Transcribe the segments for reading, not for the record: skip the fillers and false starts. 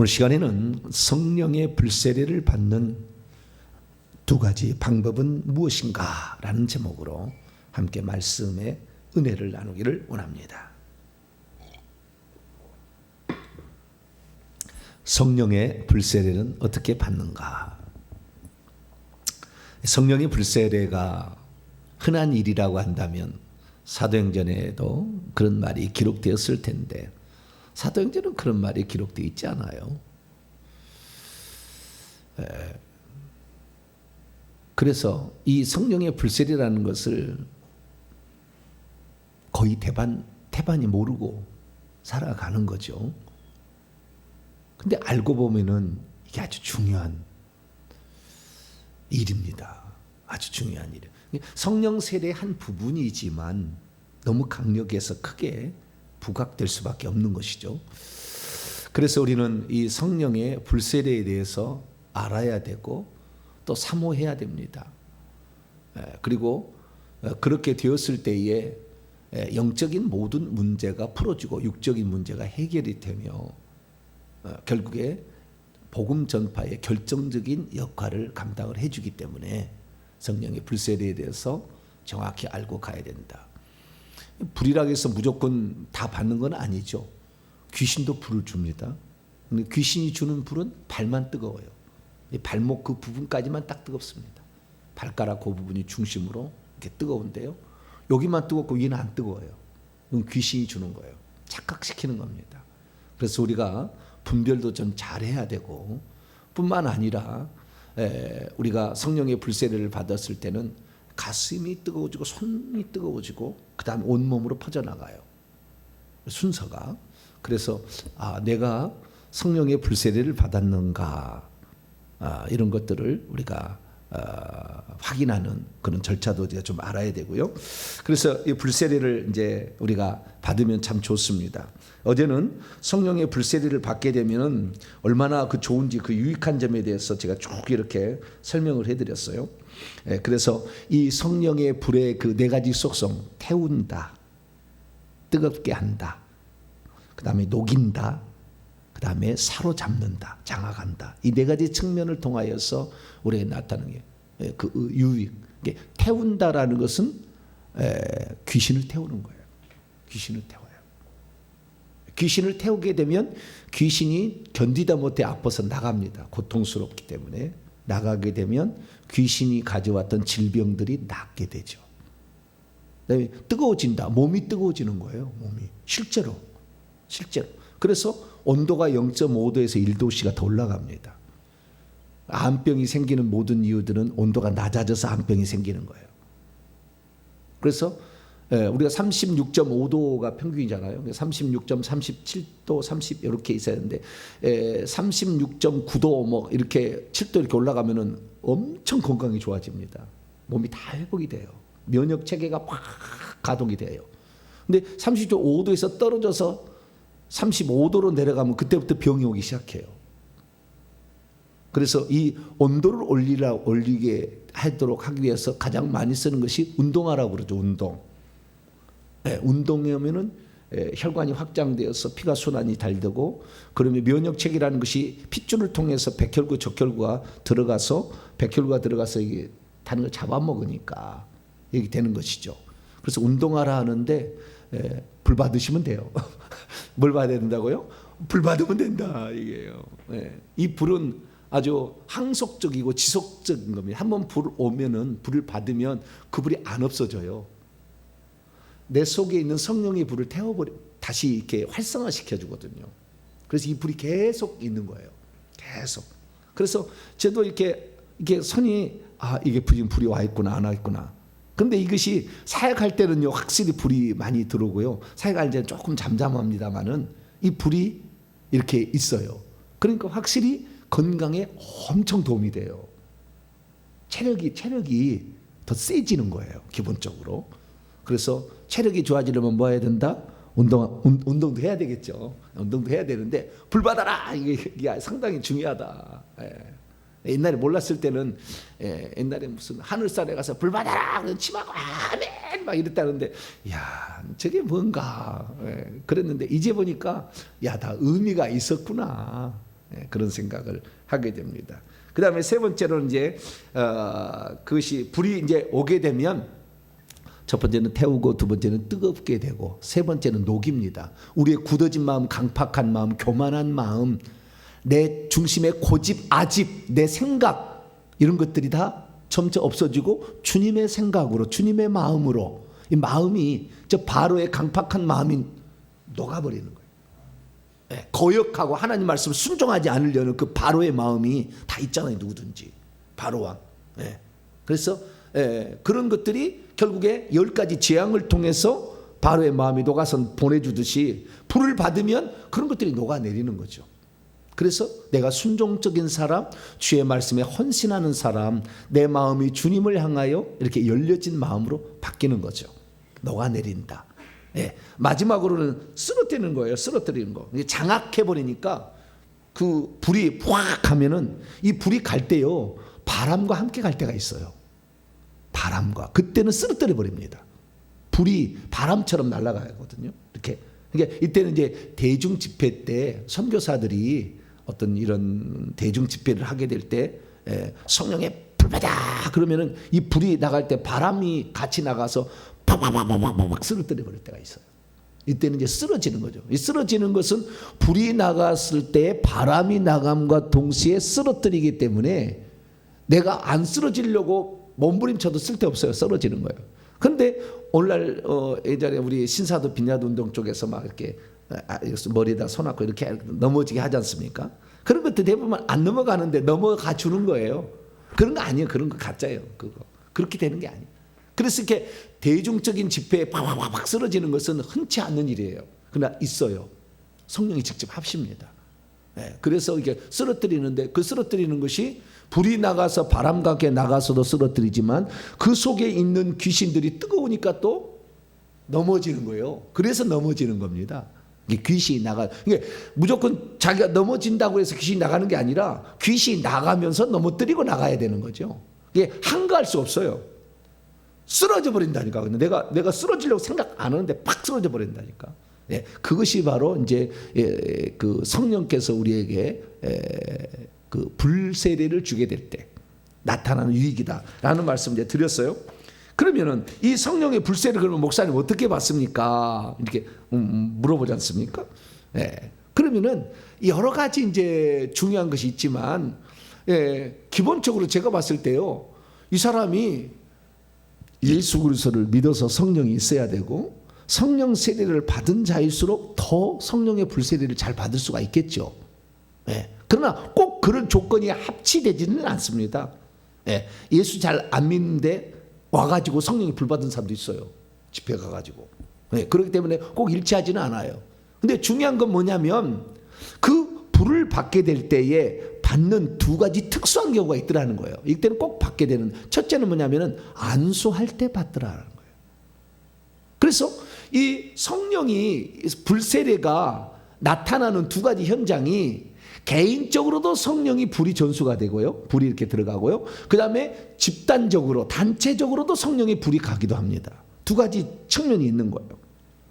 오늘 시간에는 성령의 불세례를 받는 두 가지 방법은 무엇인가 라는 제목으로 함께 말씀의 은혜를 나누기를 원합니다. 성령의 불세례는 어떻게 받는가? 성령의 불세례가 흔한 일이라고 한다면 사도행전에도 그런 말이 기록되었을 텐데 사도행전은 그런 말이 기록되어 있지 않아요. 그래서 이 성령의 불세례라는 것을 거의 태반이 모르고 살아가는 거죠. 근데 알고 보면은 이게 아주 중요한 일입니다. 아주 중요한 일. 성령 세례의 한 부분이지만 너무 강력해서 크게 부각될 수밖에 없는 것이죠. 그래서 우리는 이 성령의 불세례에 대해서 알아야 되고 또 사모해야 됩니다. 그리고 그렇게 되었을 때에 영적인 모든 문제가 풀어지고 육적인 문제가 해결이 되며 결국에 복음 전파의 결정적인 역할을 감당을 해주기 때문에 성령의 불세례에 대해서 정확히 알고 가야 된다. 불이라고 해서 무조건 다 받는 건 아니죠. 귀신도 불을 줍니다. 근데 귀신이 주는 불은 발만 뜨거워요. 발목 그 부분까지만 딱 뜨겁습니다. 발가락 그 부분이 중심으로 이렇게 뜨거운데요. 여기만 뜨겁고 위는 안 뜨거워요. 그건 귀신이 주는 거예요. 착각시키는 겁니다. 그래서 우리가 분별도 좀 잘해야 되고 뿐만 아니라 우리가 성령의 불세례를 받았을 때는 가슴이 뜨거워지고 손이 뜨거워지고 그 다음에 온몸으로 퍼져나가요. 순서가. 그래서 내가 성령의 불세례를 받았는가 이런 것들을 우리가 확인하는 그런 절차도 우리가 좀 알아야 되고요. 그래서 이 불세례를 이제 우리가 받으면 참 좋습니다. 어제는 성령의 불세례를 받게 되면 얼마나 그 좋은지 그 유익한 점에 대해서 제가 쭉 이렇게 설명을 해드렸어요. 그래서 이 성령의 불의 그 네 가지 속성, 태운다, 뜨겁게 한다, 그 다음에 녹인다, 그 다음에 사로잡는다, 장악한다. 이 네 가지 측면을 통하여서 우리에게 나타나는 게 그 유익. 태운다라는 것은 귀신을 태우는 거예요. 귀신을 태워요. 귀신을 태우게 되면 귀신이 견디다 못해 아파서 나갑니다. 고통스럽기 때문에 나가게 되면 귀신이 가져왔던 질병들이 낫게 되죠. 그다음에 뜨거워진다. 몸이 뜨거워지는 거예요. 몸이 실제로. 그래서 온도가 0.5도에서 1도씨가 더 올라갑니다. 암병이 생기는 모든 이유들은 온도가 낮아져서 암병이 생기는 거예요. 그래서 우리가 36.5도가 평균이잖아요. 36.37도, 30 이렇게 있어야 되는데 36.9도 뭐 이렇게 7도 이렇게 올라가면은 엄청 건강이 좋아집니다. 몸이 다 회복이 돼요. 면역 체계가 확 가동이 돼요. 근데 30.5도에서 떨어져서 35도로 내려가면 그때부터 병이 오기 시작해요. 그래서 이 온도를 올리게 하도록 하기 위해서 가장 많이 쓰는 것이 운동하라고 그러죠. 운동하면은 혈관이 확장되어서 피가 순환이 잘 되고 그러면 면역 체계라는 것이 핏줄을 통해서 백혈구, 적혈구가 들어가서 이게 다른 걸 잡아먹으니까 이렇게 되는 것이죠. 그래서 운동하라 하는데 불 받으시면 돼요. 뭘 받아야 된다고요? 불 받으면 된다 이게요. 이 불은 아주 항속적이고 지속적인 겁니다. 한번 불 오면은 불을 받으면 그 불이 안 없어져요. 내 속에 있는 성령의 불을 태워버려 다시 이렇게 활성화시켜 주거든요. 그래서 이 불이 계속 있는 거예요. 계속. 그래서 저도 이렇게 선이 이게 지금 불이 와 있구나 안 와 있구나. 그런데 이것이 사역할 때는요 확실히 불이 많이 들어오고요. 사역할 때는 조금 잠잠합니다만은 이 불이 이렇게 있어요. 그러니까 확실히 건강에 엄청 도움이 돼요. 체력이 더 세지는 거예요. 기본적으로. 그래서 체력이 좋아지려면 뭐 해야 된다? 운동도 해야 되겠죠. 운동도 해야 되는데 불 받아라 이게 상당히 중요하다. 옛날에 몰랐을 때는 옛날에 무슨 하늘산에 가서 불 받아라 치마고 아멘 막 이랬다는데 야 저게 뭔가 그랬는데 이제 보니까 야 다 의미가 있었구나. 그런 생각을 하게 됩니다. 그 다음에 세 번째로는 이제 그것이 불이 이제 오게 되면 첫 번째는 태우고 두 번째는 뜨겁게 되고 세 번째는 녹입니다. 우리의 굳어진 마음, 강팍한 마음, 교만한 마음, 내 중심의 고집, 아집, 내 생각 이런 것들이 다 점차 없어지고 주님의 생각으로 주님의 마음으로 이 마음이 저 바로의 강팍한 마음이 녹아버리는 거예요. 거역하고 하나님 말씀을 순종하지 않으려는 그 바로의 마음이 다 있잖아요. 누구든지 바로왕. 그래서 그런 것들이 결국에 10가지 재앙을 통해서 바로의 마음이 녹아서 보내주듯이 불을 받으면 그런 것들이 녹아내리는 거죠. 그래서 내가 순종적인 사람, 주의 말씀에 헌신하는 사람, 내 마음이 주님을 향하여 이렇게 열려진 마음으로 바뀌는 거죠. 녹아내린다. 마지막으로는 쓰러뜨리는 거예요. 쓰러뜨리는 거. 장악해버리니까 그 불이 확 하면은 이 불이 갈 때요, 바람과 함께 갈 때가 있어요. 바람과. 그때는 쓰러뜨려 버립니다. 불이 바람처럼 날아가거든요. 이렇게. 그러니까 이때는 이제 대중 집회 때 선교사들이 어떤 이런 대중 집회를 하게 될 때 성령의 불받아 그러면은 이 불이 나갈 때 바람이 같이 나가서 팍팍팍팍팍 쓰러뜨려 버릴 때가 있어요. 이때는 이제 쓰러지는 거죠. 이 쓰러지는 것은 불이 나갔을 때 바람이 나감과 동시에 쓰러뜨리기 때문에 내가 안 쓰러지려고 몸부림쳐도 쓸데없어요. 쓰러지는 거예요. 그런데 오늘날 예전에 우리 신사도 빈야드 운동 쪽에서 막 이렇게 머리에다 손 얹고 이렇게 넘어지게 하지 않습니까? 그런 것도 대부분 안 넘어가는데 넘어가 주는 거예요. 그런 거 아니에요. 그런 거 가짜예요. 그거 그렇게 되는 게 아니에요. 그래서 이렇게 대중적인 집회에 팍팍팍 쓰러지는 것은 흔치 않는 일이에요. 그러나 있어요. 성령이 직접 합십니다. 그래서 이게 쓰러뜨리는데 그 쓰러뜨리는 것이 불이 나가서 바람 가게 나가서도 쓰러뜨리지만 그 속에 있는 귀신들이 뜨거우니까 또 넘어지는 거예요. 그래서 넘어지는 겁니다. 이게 귀신이 나가. 이게 무조건 자기가 넘어진다고 해서 귀신이 나가는 게 아니라 귀신이 나가면서 넘어뜨리고 나가야 되는 거죠. 이게 한가할 수 없어요. 쓰러져 버린다니까. 근데 내가 쓰러지려고 생각 안 하는데 팍 쓰러져 버린다니까. 그것이 바로 이제 그 성령께서 우리에게 그 불세례를 주게 될 때 나타나는 유익이다라는 말씀 이제 드렸어요. 그러면은 이 성령의 불세를 그러면 목사님 어떻게 받습니까? 이렇게 물어보지 않습니까? 그러면은 여러 가지 이제 중요한 것이 있지만 기본적으로 제가 봤을 때요, 이 사람이 예수 그리스도를 믿어서 성령이 있어야 되고 성령 세례를 받은 자일수록 더 성령의 불세례를 잘 받을 수가 있겠죠. 그러나 꼭 그런 조건이 합치되지는 않습니다. 예수 잘 안 믿는데 와가지고 성령이 불 받은 사람도 있어요. 집회 가가지고. 그렇기 때문에 꼭 일치하지는 않아요. 근데 중요한 건 뭐냐면 그 불을 받게 될 때에 받는 두 가지 특수한 경우가 있더라는 거예요. 이때는 꼭 받게 되는, 첫째는 뭐냐면은 안수할 때 받더라는 거예요. 그래서 이 성령이 불세례가 나타나는 두 가지 현장이 개인적으로도 성령이 불이 전수가 되고요. 불이 이렇게 들어가고요. 그 다음에 집단적으로 단체적으로도 성령의 불이 가기도 합니다. 두 가지 측면이 있는 거예요.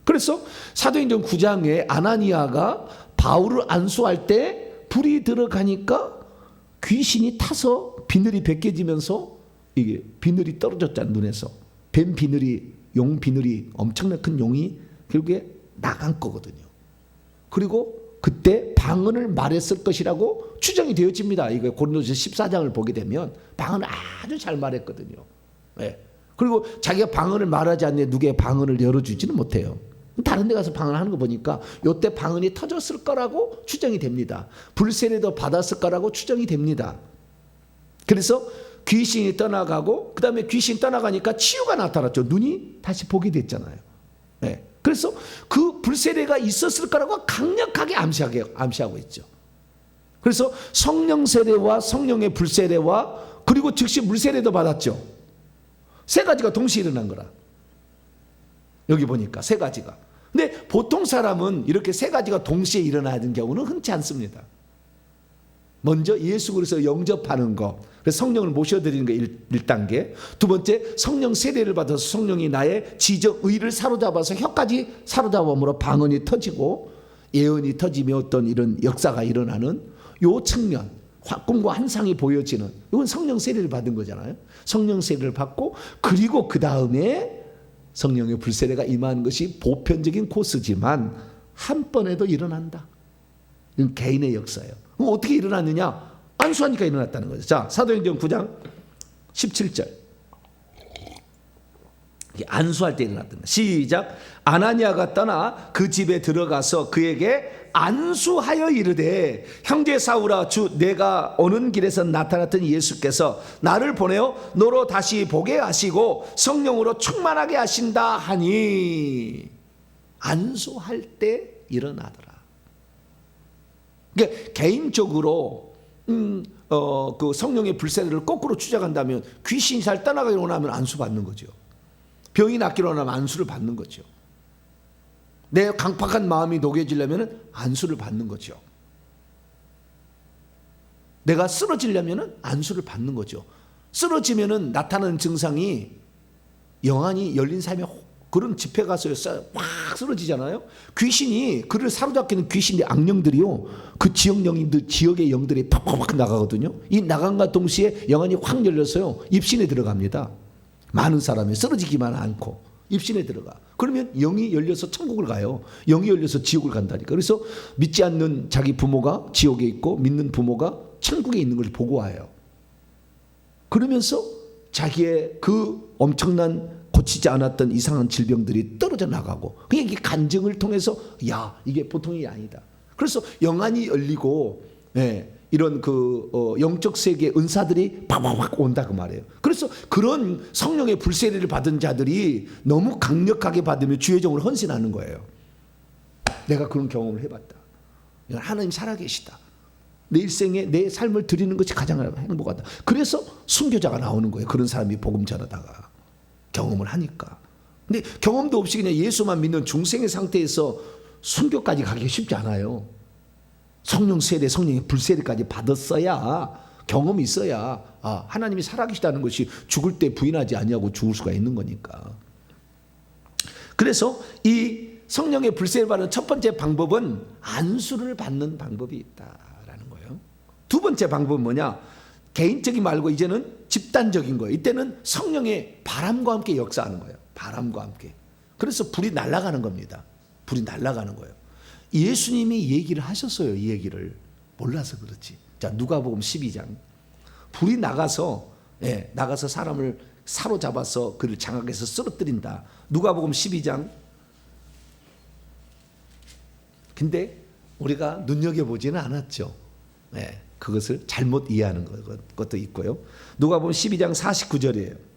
그래서 사도행전 9장에 아나니아가 바울을 안수할 때 불이 들어가니까 귀신이 타서 비늘이 벗겨지면서 이게 비늘이 떨어졌잖아요. 눈에서 뱀 비늘이, 용 비늘이, 엄청나게 큰 용이 결국에 나간 거거든요. 그리고 그때 방언을 말했을 것이라고 추정이 되어집니다. 이거 고린도서 14장을 보게 되면 방언을 아주 잘 말했거든요. 그리고 자기가 방언을 말하지 않는 누구의 방언을 열어주지는 못해요. 다른 데 가서 방언하는 거 보니까 이때 방언이 터졌을 거라고 추정이 됩니다. 불세례도 받았을 거라고 추정이 됩니다. 그래서 귀신이 떠나가고 그 다음에 귀신 떠나가니까 치유가 나타났죠. 눈이 다시 보게 됐잖아요. 그래서 그 불세례가 있었을 거라고 강력하게 암시하고 있죠. 그래서 성령 세례와 성령의 불세례와 그리고 즉시 물세례도 받았죠. 세 가지가 동시에 일어난 거라. 여기 보니까 세 가지가. 근데 보통 사람은 이렇게 세 가지가 동시에 일어나는 경우는 흔치 않습니다. 먼저 예수 그리스도 영접하는 것, 그래서 성령을 모셔드리는 거 1단계. 두 번째, 성령 세례를 받아서 성령이 나의 지적 의를 사로잡아서 혀까지 사로잡음으로 방언이 터지고 예언이 터지며 어떤 이런 역사가 일어나는 요 측면, 꿈과 환상이 보여지는, 이건 성령 세례를 받은 거잖아요. 성령 세례를 받고, 그리고 그 다음에 성령의 불세례가 임하는 것이 보편적인 코스지만 한 번에도 일어난다. 이건 개인의 역사예요. 그럼 어떻게 일어났느냐? 안수하니까 일어났다는 거죠. 자, 사도행전 9장 17절. 안수할 때 일어났던 거. 시작. 아나니아가 떠나 그 집에 들어가서 그에게 안수하여 이르되, 형제 사울아, 주 내가 오는 길에서 나타났던 예수께서 나를 보내어 너로 다시 보게 하시고 성령으로 충만하게 하신다 하니. 안수할 때 일어나더라. 그러니까 개인적으로 그 성령의 불세례를 거꾸로 추적한다면, 귀신이 잘 떠나가기로 하면 안수 받는 거죠. 병이 낫기로 하면 안수를 받는 거죠. 내 강팍한 마음이 녹여지려면 안수를 받는 거죠. 내가 쓰러지려면 안수를 받는 거죠. 쓰러지면 나타나는 증상이 영안이 열린 삶에, 그런 집회 가서 확 쓰러지잖아요. 귀신이, 그를 사로잡히는 귀신의 악령들이요, 그 지역 영인들, 지역의 영들이 팍팍팍 나가거든요. 이 나간과 동시에 영안이 확 열려서요, 입신에 들어갑니다. 많은 사람이 쓰러지기만 않고 입신에 들어가. 그러면 영이 열려서 천국을 가요. 영이 열려서 지옥을 간다니까. 그래서 믿지 않는 자기 부모가 지옥에 있고 믿는 부모가 천국에 있는 걸 보고 와요. 그러면서 자기의 그 엄청난 고치지 않았던 이상한 질병들이 떨어져 나가고, 그게 간증을 통해서 야, 이게 보통이 아니다. 그래서 영안이 열리고, 이런 영적 세계의 은사들이 팍팍팍 온다 그 말이에요. 그래서 그런 성령의 불세례를 받은 자들이 너무 강력하게 받으면 주의 종을 헌신하는 거예요. 내가 그런 경험을 해봤다. 하나님 살아계시다. 내 일생에 내 삶을 드리는 것이 가장 행복하다. 그래서 순교자가 나오는 거예요. 그런 사람이 복음 전하다가 경험을 하니까. 근데 경험도 없이 그냥 예수만 믿는 중생의 상태에서 순교까지 가기 쉽지 않아요. 성령 세례, 성령의 불세례까지 받았어야, 경험이 있어야 하나님이 살아계시다는 것이 죽을 때 부인하지 아니하고 죽을 수가 있는 거니까. 그래서 이 성령의 불세례를 받는 첫 번째 방법은 안수를 받는 방법이 있다라는 거예요. 두 번째 방법은 뭐냐? 개인적인 말고 이제는 집단적인 거예요. 이때는 성령의 바람과 함께 역사하는 거예요. 바람과 함께. 그래서 불이 날아가는 겁니다. 불이 날아가는 거예요. 예수님이 얘기를 하셨어요. 이 얘기를 몰라서 그렇지. 자, 누가복음 12장. 불이 나가서 사람을 사로잡아서 그를 장악해서 쓰러뜨린다. 누가복음 12장. 근데 우리가 눈여겨보지는 않았죠. 그것을 잘못 이해하는 것도 있고요. 누가복음 12장 49절이에요.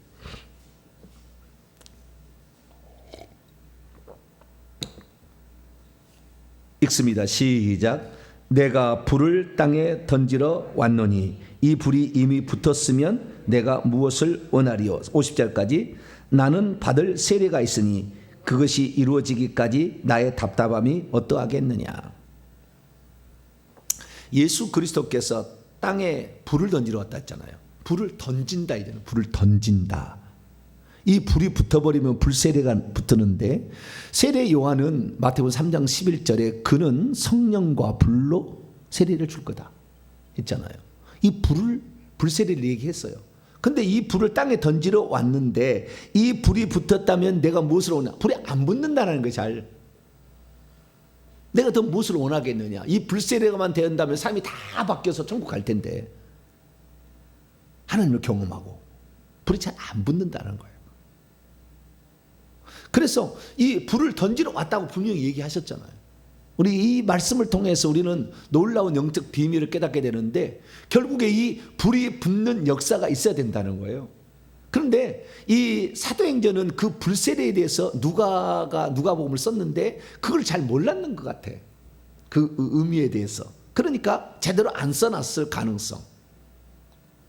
읽습니다. 시작. 내가 불을 땅에 던지러 왔노니 이 불이 이미 붙었으면 내가 무엇을 원하리요. 50절까지. 나는 받을 세례가 있으니 그것이 이루어지기까지 나의 답답함이 어떠하겠느냐. 예수 그리스도께서 땅에 불을 던지러 왔다 했잖아요. 불을 던진다. 이제는 불을 던진다. 이 불이 붙어버리면 불세례가 붙었는데, 세례 요한은 마태복음 3장 11절에 그는 성령과 불로 세례를 줄 거다 했잖아요. 이 불세례를 얘기했어요. 근데 이 불을 땅에 던지러 왔는데 이 불이 붙었다면 내가 무엇을 원하냐? 불이 안 붙는다는 거예요. 잘. 내가 더 무엇을 원하겠느냐? 이 불세례가만 되었다면 삶이 다 바뀌어서 천국 갈 텐데 하나님을 경험하고 불이 잘 안 붙는다는 거예요. 그래서 이 불을 던지러 왔다고 분명히 얘기하셨잖아요. 우리 이 말씀을 통해서 우리는 놀라운 영적 비밀을 깨닫게 되는데, 결국에 이 불이 붙는 역사가 있어야 된다는 거예요. 그런데 이 사도행전은 그 불세례에 대해서 누가복음을 썼는데 그걸 잘 몰랐는 것 같아. 그 의미에 대해서. 그러니까 제대로 안 써놨을 가능성.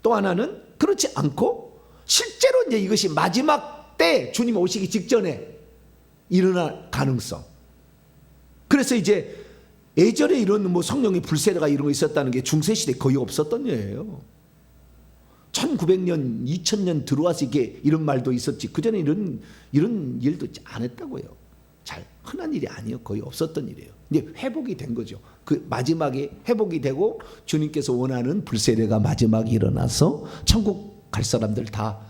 또 하나는 그렇지 않고 실제로 이제 이것이 마지막 때 주님 오시기 직전에 일어날 가능성. 그래서 이제 예전에 이런 성령의 불세례가 이런 거 있었다는 게 중세시대에 거의 없었던 예예요. 1900년, 2000년 들어와서 이런 말도 있었지. 그전에 이런 일도 안 했다고요. 잘 흔한 일이 아니에요. 거의 없었던 일이에요. 근데 회복이 된 거죠. 그 마지막에 회복이 되고 주님께서 원하는 불세례가 마지막에 일어나서 천국 갈 사람들 다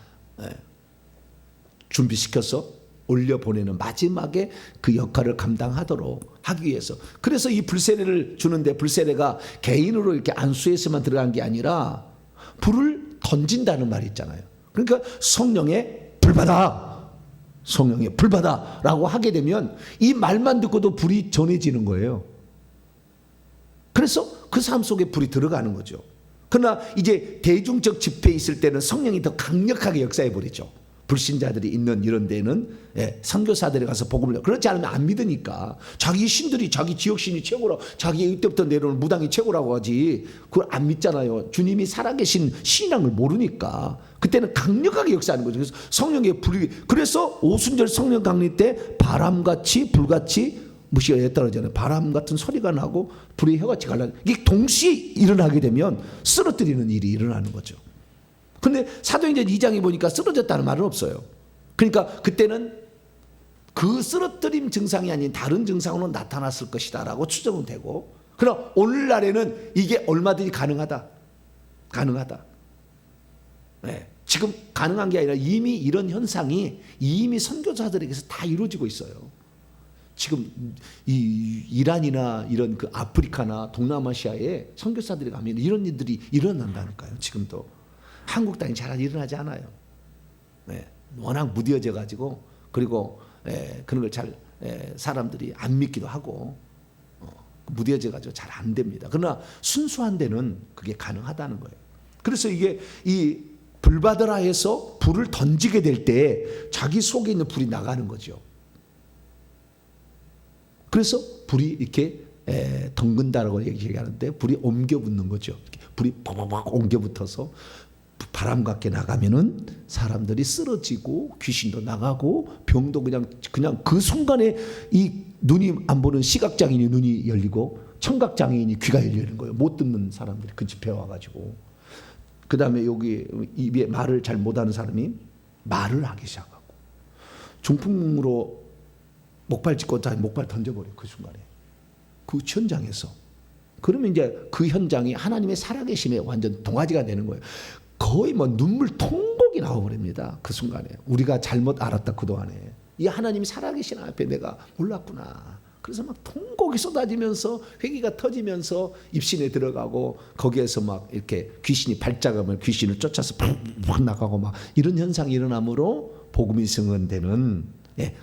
준비시켜서 올려보내는 마지막에 그 역할을 감당하도록 하기 위해서. 그래서 이 불세례를 주는데, 불세례가 개인으로 이렇게 안수에서만 들어간 게 아니라 불을 던진다는 말이 있잖아요. 그러니까 성령의 불받아, 성령의 불받아 라고 하게 되면 이 말만 듣고도 불이 전해지는 거예요. 그래서 그 삶 속에 불이 들어가는 거죠. 그러나 이제 대중적 집회에 있을 때는 성령이 더 강력하게 역사해 버리죠. 불신자들이 있는 이런 데는 선교사들이 가서 복음을, 그렇지 않으면 안 믿으니까. 자기 신들이 자기 지역 신이 최고라고, 자기 이때부터 내려오는 무당이 최고라고 하지 그걸 안 믿잖아요. 주님이 살아계신 신앙을 모르니까 그때는 강력하게 역사하는 거죠. 그래서 성령의 불이, 그래서 오순절 성령 강림 때 바람같이 불같이 무시가 떨어지잖아요. 바람 같은 소리가 나고 불이 혀같이 갈라. 이게 동시에 일어나게 되면 쓰러뜨리는 일이 일어나는 거죠. 근데 사도행전 2장에 보니까 쓰러졌다는 말은 없어요. 그러니까 그때는 그 쓰러뜨림 증상이 아닌 다른 증상으로 나타났을 것이다 라고 추정은 되고, 그러나 오늘날에는 이게 얼마든지 가능하다. 네. 지금 가능한 게 아니라 이미 이런 현상이 이미 선교사들에게서 다 이루어지고 있어요. 지금 이 이란이나 이런 그 아프리카나 동남아시아에 선교사들이 가면 이런 일들이 일어난다니까요. 지금도 한국 땅이 잘 일어나지 않아요. 네, 워낙 무뎌져 가지고, 그리고 그런 걸 잘 사람들이 안 믿기도 하고 무뎌져 가지고 잘 안 됩니다. 그러나 순수한 데는 그게 가능하다는 거예요. 그래서 이게 이 불받으라 해서 불을 던지게 될 때 자기 속에 있는 불이 나가는 거죠. 그래서 불이 이렇게 덩근다라고 얘기하는데 불이 옮겨 붙는 거죠. 불이 팍팍팍 옮겨 붙어서 바람 같게 나가면은 사람들이 쓰러지고 귀신도 나가고 병도 그냥 그 순간에 이 눈이 안 보는 시각장애인이 눈이 열리고 청각장애인이 귀가 열리는 거예요. 못 듣는 사람들이 그 집에 와가지고, 그 다음에 여기 입에 말을 잘 못하는 사람이 말을 하기 시작하고, 중풍으로 목발 짚고 목발 던져버려. 그 순간에 그 현장에서. 그러면 이제 그 현장이 하나님의 살아계심에 완전 동화지가 되는 거예요. 거의 뭐 눈물 통곡이 나와버립니다. 그 순간에 우리가 잘못 알았다. 그동안에 이 하나님이 살아계신 앞에 내가 몰랐구나. 그래서 막 통곡이 쏟아지면서 회개가 터지면서 입신에 들어가고, 거기에서 막 이렇게 귀신이 발작하면 귀신을 쫓아서 팍 나가고 막 이런 현상이 일어나므로 복음이 증언되는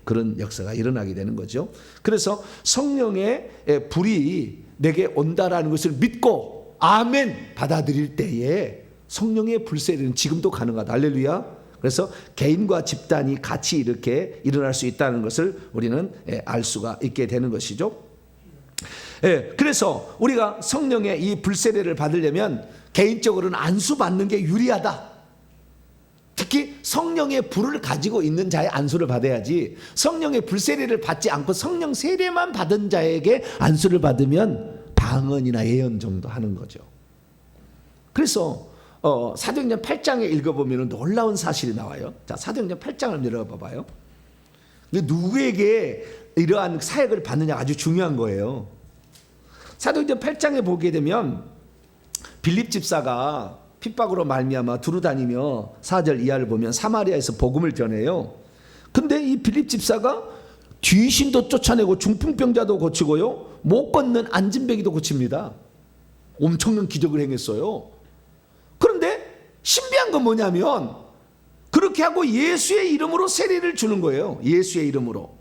그런 역사가 일어나게 되는 거죠. 그래서 성령의 불이 내게 온다라는 것을 믿고 아멘 받아들일 때에 성령의 불세례는 지금도 가능하다. 할렐루야. 그래서 개인과 집단이 같이 이렇게 일어날 수 있다는 것을 우리는 알 수가 있게 되는 것이죠. 그래서 우리가 성령의 이 불세례를 받으려면 개인적으로는 안수 받는 게 유리하다. 특히 성령의 불을 가지고 있는 자의 안수를 받아야지, 성령의 불세례를 받지 않고 성령 세례만 받은 자에게 안수를 받으면 방언이나 예언 정도 하는 거죠. 그래서 사도행전 8장에 읽어보면 놀라운 사실이 나와요. 자, 사도행전 8장을 열어봐봐요. 누구에게 이러한 사역을 받느냐 아주 중요한 거예요. 사도행전 8장에 보게 되면 빌립 집사가 핍박으로 말미암아 두루다니며 4절 이하를 보면 사마리아에서 복음을 전해요. 근데 이 빌립 집사가 귀신도 쫓아내고 중풍병자도 고치고요, 못 걷는 안진뱅이도 고칩니다. 엄청난 기적을 행했어요. 그런데 신비한 건 뭐냐면 그렇게 하고 예수의 이름으로 세례를 주는 거예요. 예수의 이름으로.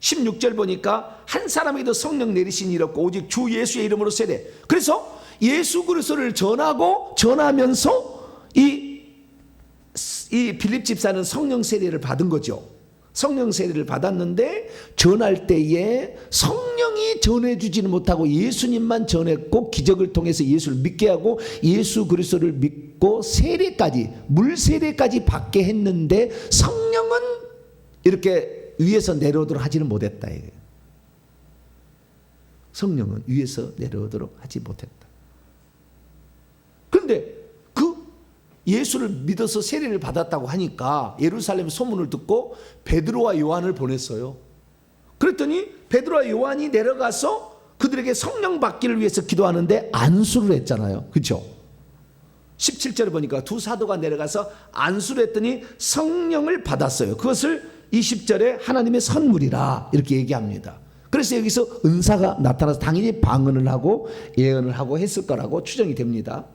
16절 보니까 한 사람에게도 성령 내리신 일 없고 오직 주 예수의 이름으로 세례. 그래서 예수 그리스도를 전하면서 이 빌립 집사는 성령 세례를 받은 거죠. 성령 세례를 받았는데 전할 때에 성령이 전해주지는 못하고 예수님만 전했고, 기적을 통해서 예수를 믿게 하고 예수 그리스도를 믿고 세례까지, 물 세례까지 받게 했는데 성령은 이렇게 위에서 내려오도록 하지는 못했다. 성령은 위에서 내려오도록 하지 못했다. 그런데 그 예수를 믿어서 세례를 받았다고 하니까 예루살렘 소문을 듣고 베드로와 요한을 보냈어요. 그랬더니 베드로와 요한이 내려가서 그들에게 성령 받기를 위해서 기도하는데 안수를 했잖아요. 그렇죠? 17절에 보니까 두 사도가 내려가서 안수를 했더니 성령을 받았어요. 그것을 20절에 하나님의 선물이라 이렇게 얘기합니다. 그래서 여기서 은사가 나타나서 당연히 방언을 하고 예언을 하고 했을 거라고 추정이 됩니다.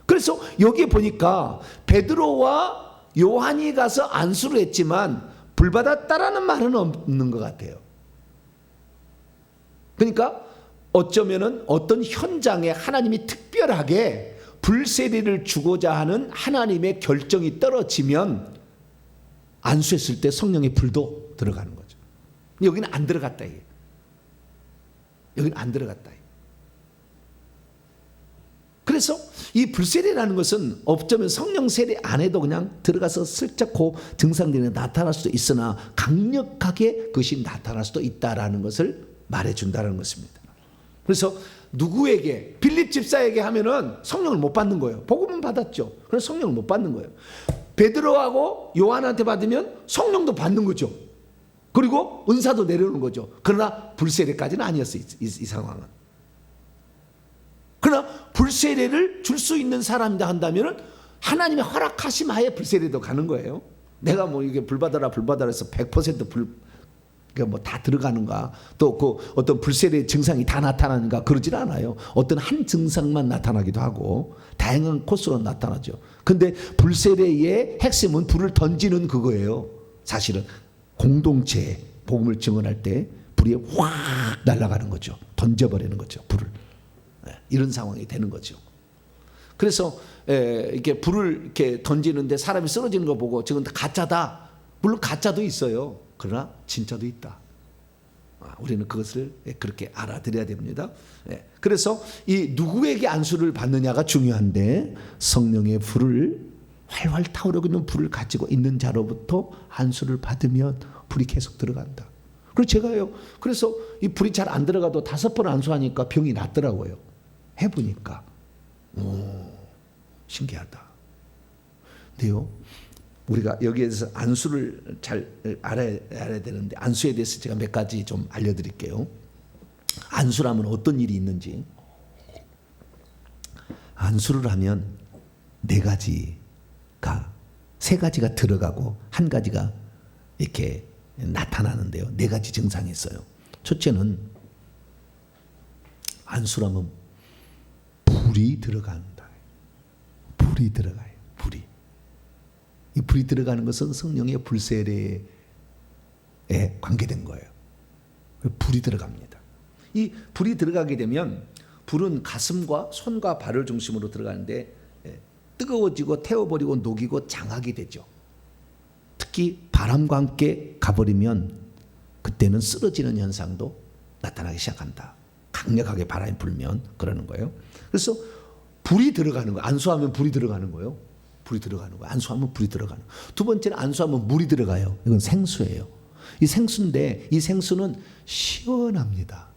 그래서 여기에 보니까 베드로와 요한이 가서 안수를 했지만 불받았다라는 말은 없는 것 같아요. 그러니까 어쩌면은 어떤 현장에 하나님이 특별하게 불세례를 주고자 하는 하나님의 결정이 떨어지면 안수했을 때 성령의 불도 들어가는 거죠. 여기는 안 들어갔다. 여기는 안 들어갔다. 그래서 이 불세례라는 것은 어쩌면 성령 세례 안에도 그냥 들어가서 슬쩍 그 증상들이 나타날 수도 있으나 강력하게 그것이 나타날 수도 있다라는 것을 말해준다는 것입니다. 그래서 누구에게 빌립 집사에게 하면은 성령을 못 받는 거예요. 복음은 받았죠. 그래서 성령을 못 받는 거예요. 베드로하고 요한한테 받으면 성령도 받는 거죠. 그리고 은사도 내려오는 거죠. 그러나 불세례까지는 아니었어요. 이 상황은. 그러나 불세례를 줄 수 있는 사람이다 한다면은 하나님의 허락하심 하에 불세례도 가는 거예요. 내가 뭐 이게 불받아라 해서 100% 뭐 다 들어가는가, 또 그 어떤 불세례 증상이 다 나타나는가 그러질 않아요. 어떤 한 증상만 나타나기도 하고 다양한 코스로 나타나죠. 근데 불세례의 핵심은 불을 던지는 그거예요. 사실은 공동체에 복음을 증언할 때 불이 확 날아가는 거죠. 던져버리는 거죠. 불을. 이런 상황이 되는 거죠. 그래서 이렇게 불을 이렇게 던지는데 사람이 쓰러지는 거 보고 지금 가짜다. 물론 가짜도 있어요. 그러나 진짜도 있다. 우리는 그것을 그렇게 알아들여야 됩니다. 그래서 이 누구에게 안수를 받느냐가 중요한데 성령의 불을 활활 타오르고 있는 불을 가지고 있는 자로부터 안수를 받으면 불이 계속 들어간다. 그리고 제가요. 그래서 이 불이 잘 안 들어가도 5번 안수하니까 병이 낫더라고요. 해보니까 신기하다. 근데요. 우리가 여기에서 안수를 잘 알아야 되는데 안수에 대해서 제가 몇 가지 좀 알려드릴게요. 안수라면 어떤 일이 있는지. 안수를 하면 4가지가 3가지가 들어가고 1가지가 이렇게 나타나는데요. 4가지 증상이 있어요. 첫째는 안수라면 불이 들어간다. 불이 들어가요. 불이. 이 불이 들어가는 것은 성령의 불세례에 관계된 거예요. 불이 들어갑니다. 이 불이 들어가게 되면 불은 가슴과 손과 발을 중심으로 들어가는데 뜨거워지고 태워버리고 녹이고 장하게 되죠. 특히 바람과 함께 가버리면 그때는 쓰러지는 현상도 나타나기 시작한다. 강력하게 바람이 불면 그러는 거예요. 그래서 불이 들어가는 거예요. 안수하면 불이 들어가는 거예요. 불이 들어가는 거예요. 안수하면 불이 들어가는 거예요. 두 번째는 안수하면 물이 들어가요. 이건 생수예요. 이 생수인데 이 생수는 시원합니다.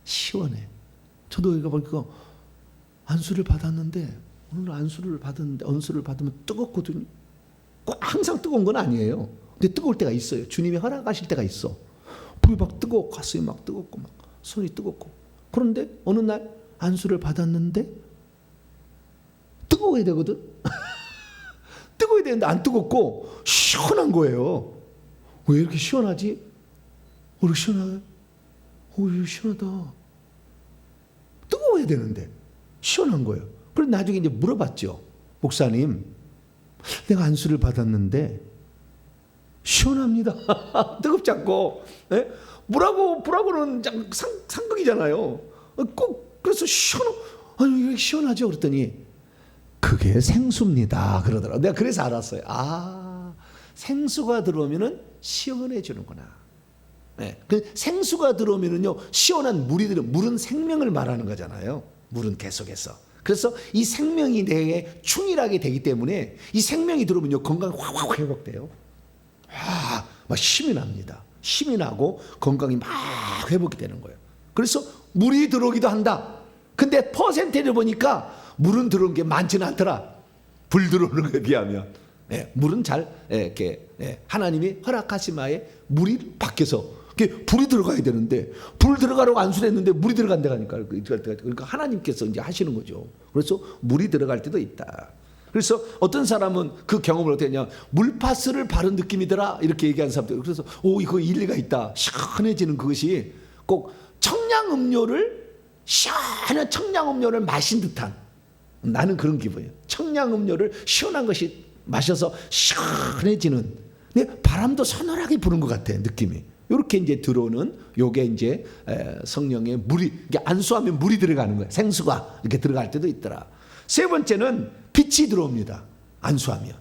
시원해. 저도 이거 보니까 안수를 받았는데 오늘 안수를 받으면 뜨겁거든요. 꼭 항상 뜨거운 건 아니에요. 근데 뜨거울 때가 있어요. 주님이 허락하실 때가 있어. 불이 막 뜨겁고 가슴이 막 뜨겁고 막 손이 뜨겁고. 그런데 어느 날 안수를 받았는데 뜨거워야 되거든. 뜨거워야 되는데 안 뜨겁고 시원한 거예요. 왜 이렇게 시원하지? 이렇게 시원하게? 이거 시원하다. 뜨거워야 되는데 시원한 거예요. 그래서 나중에 이제 물어봤죠. 목사님, 내가 안수를 받았는데 시원합니다. 뜨겁지 않고. 네? 불하고는 상극이잖아요. 꼭 그래서 아니 이게 시원하죠. 그랬더니 그게 생수입니다. 그러더라고요. 내가 그래서 알았어요. 아, 생수가 들어오면은 시원해지는구나. 네. 그 생수가 들어오면은요 시원한 물은 생명을 말하는 거잖아요. 물은 계속해서. 그래서 이 생명이 내에 충실하게 되기 때문에 이 생명이 들어오면요 건강이 확 회복돼요. 막 힘이 납니다. 힘이 나고 건강이 막 회복이 되는 거예요. 그래서 물이 들어오기도 한다. 근데 퍼센테이지를 보니까 물은 들어온 게 많지는 않더라. 불 들어오는 것에 비하면. 물은 잘 이렇게 하나님이 허락하신 바에 물이 바뀌어서 그게 불이 들어가야 되는데 불 들어가라고 안수를 했는데 물이 들어간 데가 아니까 그러니까 하나님께서 이제 하시는 거죠. 그래서 물이 들어갈 때도 있다. 그래서 어떤 사람은 그 경험을 어떻게 하냐, 물파스를 바른 느낌이더라 이렇게 얘기하는 사람들. 그래서 이거 일리가 있다. 시원해지는 그것이 꼭 시원한 청량음료를 마신 듯한, 나는 그런 기분이에요. 청량음료를 시원한 것이 마셔서 시원해지는, 근데 바람도 서늘하게 부는 것 같아 느낌이. 이렇게 이제 들어오는 요게 이제 성령의 물이, 이게 안수하면 물이 들어가는 거예요. 생수가 이렇게 들어갈 때도 있더라. 세 번째는 빛이 들어옵니다. 안수하면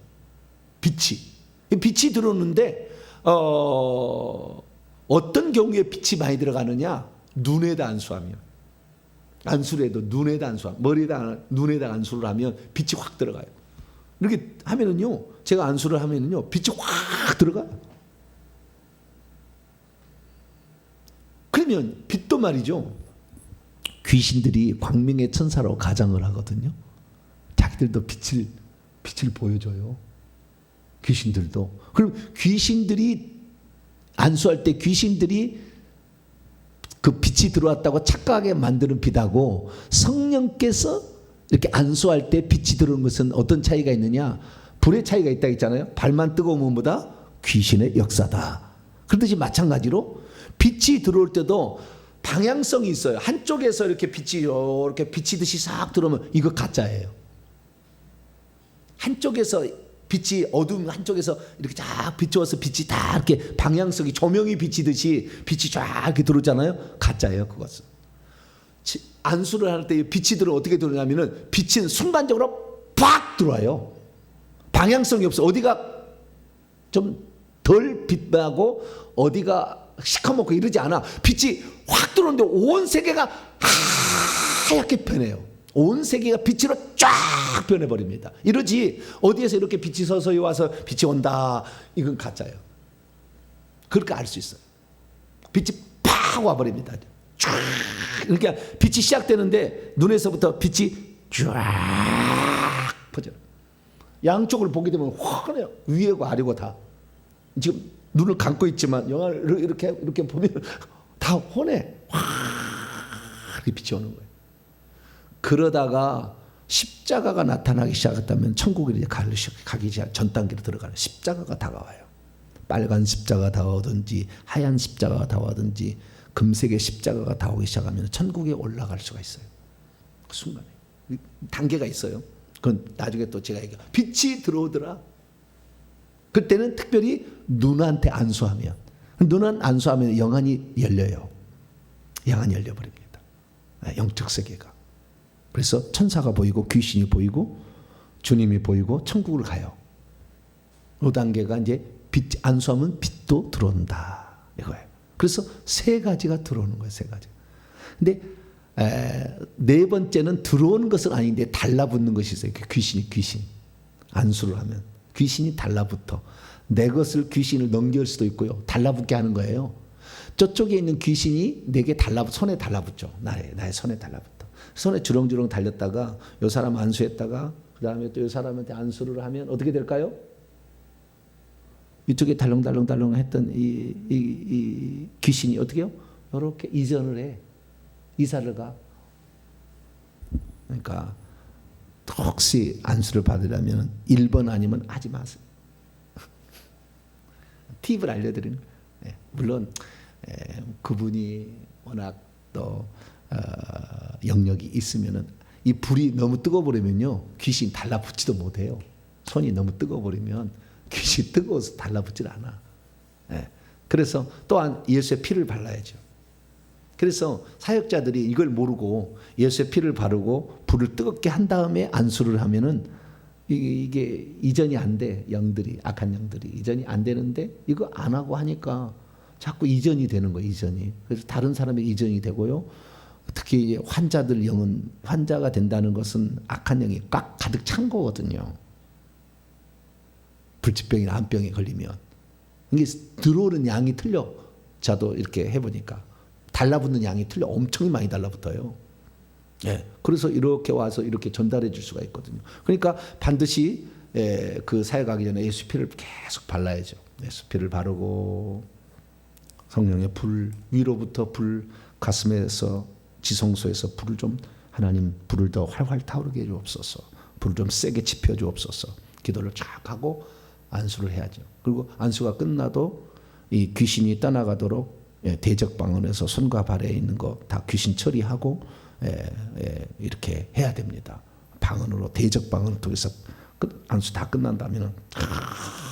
빛이 들어오는데 어떤 경우에 빛이 많이 들어가느냐? 눈에다 안수하면, 안수를 해도 눈에다 안수하면, 머리에다 눈에다 안수를 하면 빛이 확 들어가요. 이렇게 하면은요, 제가 안수를 하면은요 빛이 확 들어가요. 그러면 빛도 말이죠, 귀신들이 광명의 천사로 가장을 하거든요. 자기들도 빛을 보여줘요. 귀신들도. 그럼 귀신들이 안수할 때 귀신들이 그 빛이 들어왔다고 착각하게 만드는 빛하고 성령께서 이렇게 안수할 때 빛이 들어오는 것은 어떤 차이가 있느냐? 불의 차이가 있다 했잖아요. 발만 뜨거우면 뭐다? 귀신의 역사다. 그렇듯이 마찬가지로 빛이 들어올 때도 방향성이 있어요. 한쪽에서 이렇게 이렇게 비치듯이 싹 들어오면 이거 가짜예요. 한쪽에서 빛이 어두운 한쪽에서 이렇게 쫙 비추어서 빛이 다 이렇게 방향성이 조명이 비치듯이 빛이 쫙 이렇게 들어오잖아요. 가짜예요, 그것은. 안수를 할 때 빛이 어떻게 들어오냐면은 빛은 순간적으로 팍 들어와요. 방향성이 없어. 어디가 좀 덜 빛나고 어디가 시커멓고 이러지 않아. 빛이 확 들어오는데 온 세계가 하얗게 변해요. 온 세계가 빛으로 쫙 변해버립니다. 이러지 어디에서 이렇게 빛이 서서히 와서 빛이 온다, 이건 가짜예요. 그렇게 알 수 있어요. 빛이 팍 와버립니다. 쫙. 그러니까 빛이 시작되는데 눈에서부터 빛이 쫙 퍼져요. 양쪽을 보게 되면 환해요. 위에고 아래고 다. 지금 눈을 감고 있지만 영화를 이렇게 보면 다 환해. 확 빛이 오는 거예요. 그러다가 십자가가 나타나기 시작했다면 천국에 이제 가기 시작, 전 단계로 들어가는 십자가가 다가와요. 빨간 십자가가 다가오든지 하얀 십자가가 다가오든지 금색의 십자가가 다가오기 시작하면 천국에 올라갈 수가 있어요. 그 순간에 단계가 있어요. 그건 나중에 또 제가 얘기해요. 빛이 들어오더라. 그때는 특별히 눈한테 안수하면, 눈은 안수하면 영안이 열려요. 영안이 열려버립니다. 영적 세계가. 그래서 천사가 보이고 귀신이 보이고 주님이 보이고 천국을 가요. 그 단계가 이제 빛, 안수하면 빛도 들어온다 이거예요. 그래서 세 가지가 들어오는 거예요. 세 가지. 근데 네 번째는 들어오는 것은 아닌데 달라붙는 것이 있어요. 귀신. 안수를 하면 귀신이 달라붙어. 내 것을 귀신을 넘길 수도 있고요. 달라붙게 하는 거예요. 저쪽에 있는 귀신이 내게 손에 달라붙죠. 나의 손에 달라붙어. 손에 주렁주렁 달렸다가 이 사람 안수했다가 그 다음에 또 이 사람한테 안수를 하면 어떻게 될까요? 이쪽에 달렁달렁 했던 이 귀신이 어떻게 해요? 이렇게 이전을 해. 이사를 가. 그러니까 혹시 안수를 받으려면 1번 아니면 하지 마세요. 팁을 알려드리는 거예요. 물론 그분이 워낙 또 영역이 있으면은 이 불이 너무 뜨거워버리면요 귀신 달라붙지도 못해요. 손이 너무 뜨거워버리면 귀신이 뜨거워서 달라붙질 않아. 그래서 또한 예수의 피를 발라야죠. 그래서 사역자들이 이걸 모르고 예수의 피를 바르고 불을 뜨겁게 한 다음에 안수를 하면은 이게 이전이 안 돼. 영들이, 악한 영들이 이전이 안 되는데 이거 안 하고 하니까 자꾸 이전이 되는 거예요. 이전이. 그래서 다른 사람의 이전이 되고요. 특히 환자들 영은, 환자가 된다는 것은 악한 영이 꽉 가득 찬 거거든요. 불치병이나 암병에 걸리면 이게 들어오는 양이 틀려. 저도 이렇게 해보니까 달라붙는 양이 틀려. 엄청 많이 달라붙어요. 그래서 이렇게 와서 이렇게 전달해 줄 수가 있거든요. 그러니까 반드시 그 사역하기 전에 예수 피를 계속 발라야죠. 예수 피를 바르고 성령의 불, 위로부터 불, 가슴에서 지성소에서 불을 좀, 하나님 불을 더 활활 타오르게 해 주옵소서. 불을 좀 세게 지펴 주옵소서. 기도를 쫙 하고 안수를 해야죠. 그리고 안수가 끝나도 이 귀신이 떠나가도록 대적방언에서 손과 발에 있는 거 다 귀신 처리하고 이렇게 해야 됩니다. 방언으로, 대적방언을 통해서 안수 다 끝난다면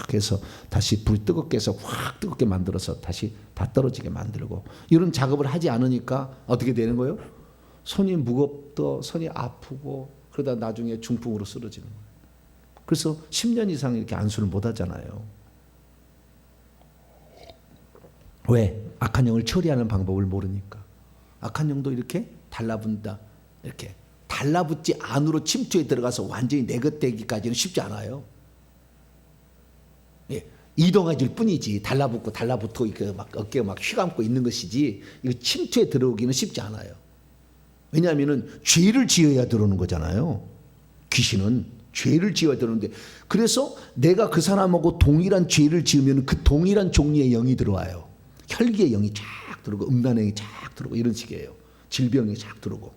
그래서 다시 불이 뜨겁게 해서 확 뜨겁게 만들어서 다시 다 떨어지게 만들고, 이런 작업을 하지 않으니까 어떻게 되는 거예요? 손이 무겁고 손이 아프고 그러다 나중에 중풍으로 쓰러지는 거예요. 그래서 10년 이상 이렇게 안수를 못 하잖아요. 왜? 악한 영을 처리하는 방법을 모르니까. 악한 영도 이렇게 달라붙다, 이렇게 달라붙지 안으로 침투에 들어가서 완전히 내 것 되기까지는 쉽지 않아요. 예, 이동해질 뿐이지 달라붙고 이렇게 막 어깨가 막 휘감고 있는 것이지, 이거 침투에 들어오기는 쉽지 않아요. 왜냐하면은 죄를 지어야 들어오는 거잖아요. 귀신은 죄를 지어야 들어오는데, 그래서 내가 그 사람하고 동일한 죄를 지으면 그 동일한 종류의 영이 들어와요. 혈기의 영이 쫙 들어오고 음란행이 쫙 들어오고 이런 식이에요. 질병이 쫙 들어오고.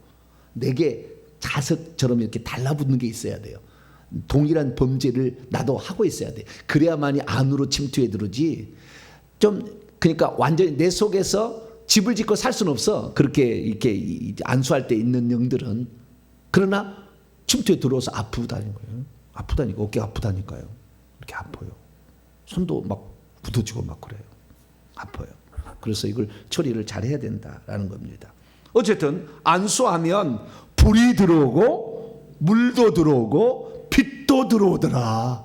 내게 자석처럼 이렇게 달라붙는 게 있어야 돼요. 동일한 범죄를 나도 하고 있어야 돼. 그래야만이 안으로 침투해 들어오지. 좀 그러니까 완전히 내 속에서 집을 짓고 살 수는 없어. 그렇게 이렇게 안수할 때 있는 영들은. 그러나 침투에 들어와서 아프다는 거예요. 아프다니까, 어깨가 아프다니까요. 이렇게 아파요. 손도 막 굳어지고 막 그래요. 아파요. 그래서 이걸 처리를 잘 해야 된다라는 겁니다. 어쨌든 안수하면 불이 들어오고 물도 들어오고 빛도 들어오더라.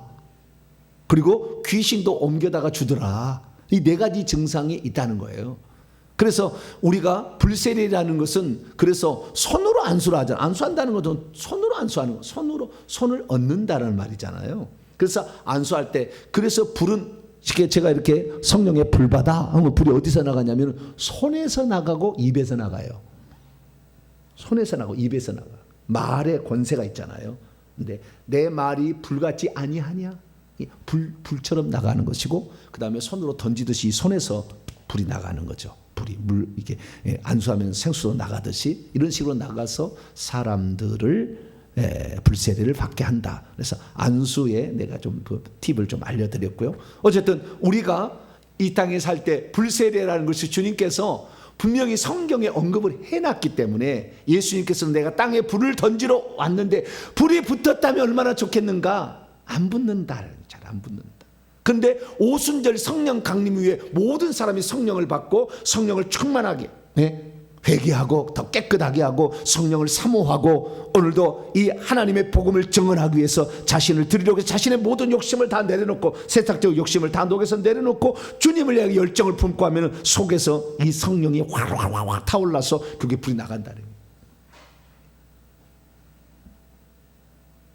그리고 귀신도 옮겨다가 주더라. 이 네 가지 증상이 있다는 거예요. 그래서 우리가 불세례라는 것은, 그래서 손으로 안수를 하잖아요. 안수한다는 것은 손으로 안수하는 거, 손을 얻는다는 말이잖아요. 그래서 안수할 때, 그래서 불은 제가 이렇게 성령의 불 받아 하면 불이 어디서 나가냐면 손에서 나가고 입에서 나가요. 손에서 나가고 입에서 나가. 말에 권세가 있잖아요. 근데 내 말이 불같지 아니하냐? 불처럼 나가는 것이고, 그 다음에 손으로 던지듯이 손에서 불이 나가는 거죠. 불이 이게 안수하면 생수로 나가듯이 이런 식으로 나가서 사람들을 불세례를 받게 한다. 그래서 안수에 내가 좀 그 팁을 좀 알려드렸고요. 어쨌든 우리가 이 땅에 살 때 불세례라는 것이 주님께서 분명히 성경에 언급을 해놨기 때문에, 예수님께서는 내가 땅에 불을 던지러 왔는데 불이 붙었다면 얼마나 좋겠는가? 안 붙는다. 잘 안 붙는다. 그런데 오순절 성령 강림 위에 모든 사람이 성령을 받고 성령을 충만하게 회개하고 더 깨끗하게 하고 성령을 사모하고, 오늘도 이 하나님의 복음을 증언하기 위해서 자신을 드리려고 해서 자신의 모든 욕심을 다 내려놓고, 세상적 욕심을 다 녹여서 내려놓고 주님을 향해 열정을 품고 하면 속에서 이 성령이 화화화화 타올라서 그게 불이 나간다는 거예요.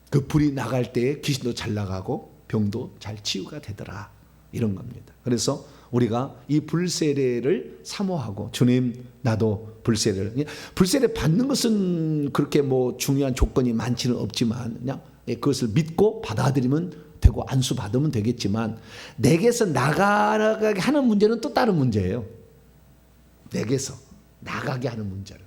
그 불이 나갈 때 귀신도 잘 나가고 병도 잘 치유가 되더라, 이런 겁니다. 그래서 우리가 이 불세례를 사모하고, 주님 나도 불세례 받는 것은 그렇게 뭐 중요한 조건이 많지는 없지만 그냥 그것을 믿고 받아들이면 되고 안수 받으면 되겠지만, 내게서 나가게 하는 문제는 또 다른 문제예요. 내게서 나가게 하는 문제를,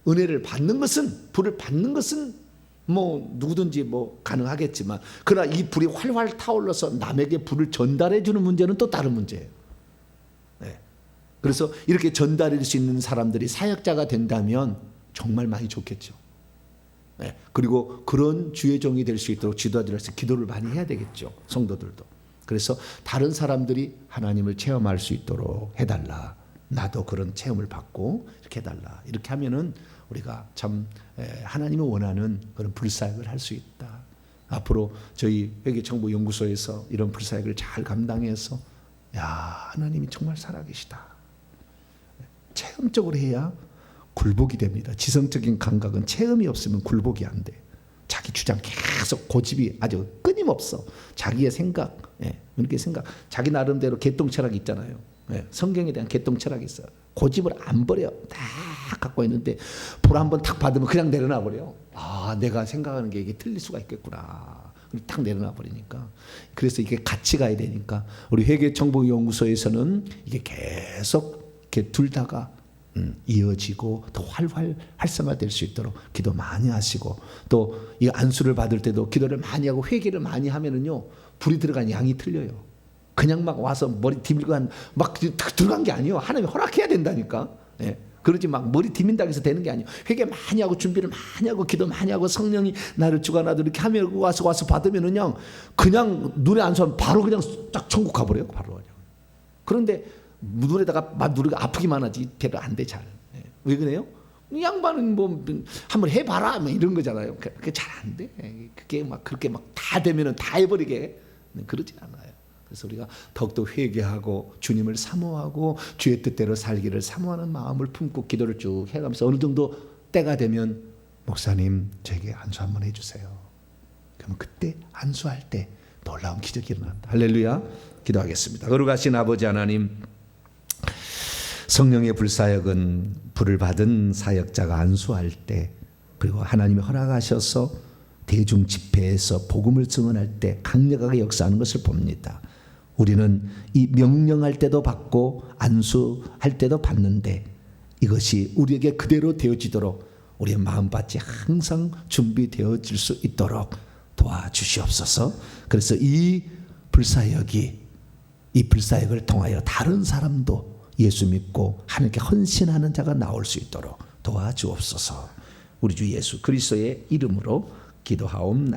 은혜를 받는 것은, 불을 받는 것은 뭐 누구든지 뭐 가능하겠지만, 그러나 이 불이 활활 타올라서 남에게 불을 전달해 주는 문제는 또 다른 문제예요. 그래서 이렇게 전달할 수 있는 사람들이 사역자가 된다면 정말 많이 좋겠죠. 그리고 그런 주의 종이 될 수 있도록 지도자들에서 기도를 많이 해야 되겠죠, 성도들도. 그래서 다른 사람들이 하나님을 체험할 수 있도록 해달라. 나도 그런 체험을 받고 이렇게 해달라. 이렇게 하면은 우리가 참 하나님이 원하는 그런 불사역을 할 수 있다. 앞으로 저희 회계청부연구소에서 이런 불사역을 잘 감당해서, 야, 하나님이 정말 살아계시다. 체험적으로 해야 굴복이 됩니다. 지성적인 감각은 체험이 없으면 굴복이 안 돼. 자기 주장 계속 고집이 아주 끊임없어. 자기의 생각, 이렇게 자기 나름대로 개똥 철학이 있잖아요. 성경에 대한 개똥 철학이 있어요. 고집을 안 버려. 다 갖고 있는데 불 한번 탁 받으면 그냥 내려놔 버려. 아, 내가 생각하는 게 이게 틀릴 수가 있겠구나. 딱 내려놔 버리니까. 그래서 이게 같이 가야 되니까 우리 회계정보연구소에서는 이게 계속 이렇게 둘 다가 이어지고 더 활성화될 수 있도록 기도 많이 하시고, 또 이 안수를 받을 때도 기도를 많이 하고 회개를 많이 하면은요 불이 들어간 양이 틀려요. 그냥 막 와서 머리 디밀고 막 들어간 게 아니에요. 하나님이 허락해야 된다니까. 예. 그러지 막 머리 디민다고 해서 되는 게 아니에요. 회개 많이 하고 준비를 많이 하고 기도 많이 하고 성령이 나를 주관하도 이렇게 하면 와서 받으면은요 그냥 눈에 안 쏘면 바로 그냥 딱 천국 가버려요. 바로 그냥. 그런데 눈에다가 누르가 아프기만 하지 대로 안 돼 잘. 예. 왜 그래요? 이 양반은 뭐 한번 해봐라 뭐 이런 거잖아요. 그게 잘 안 돼. 그게 막 그렇게 막 다 되면은 다 해버리게 그러진 않아요. 그래서 우리가 더욱더 회개하고 주님을 사모하고 주의 뜻대로 살기를 사모하는 마음을 품고 기도를 쭉 해가면서 어느 정도 때가 되면 목사님 저에게 안수 한번 해주세요. 그러면 그때 안수할 때 놀라운 기적이 일어난다. 할렐루야. 기도하겠습니다. 거룩하신 아버지 하나님, 성령의 불사역은 불을 받은 사역자가 안수할 때, 그리고 하나님이 허락하셔서 대중 집회에서 복음을 증언할 때 강력하게 역사하는 것을 봅니다. 우리는 이 명령할 때도 받고 안수할 때도 받는데 이것이 우리에게 그대로 되어지도록 우리의 마음밭이 항상 준비되어질 수 있도록 도와주시옵소서. 그래서 이 불사역을 통하여 다른 사람도 예수 믿고 하나님께 헌신하는 자가 나올 수 있도록 도와주옵소서. 우리 주 예수 그리스도의 이름으로 기도하옵나이다.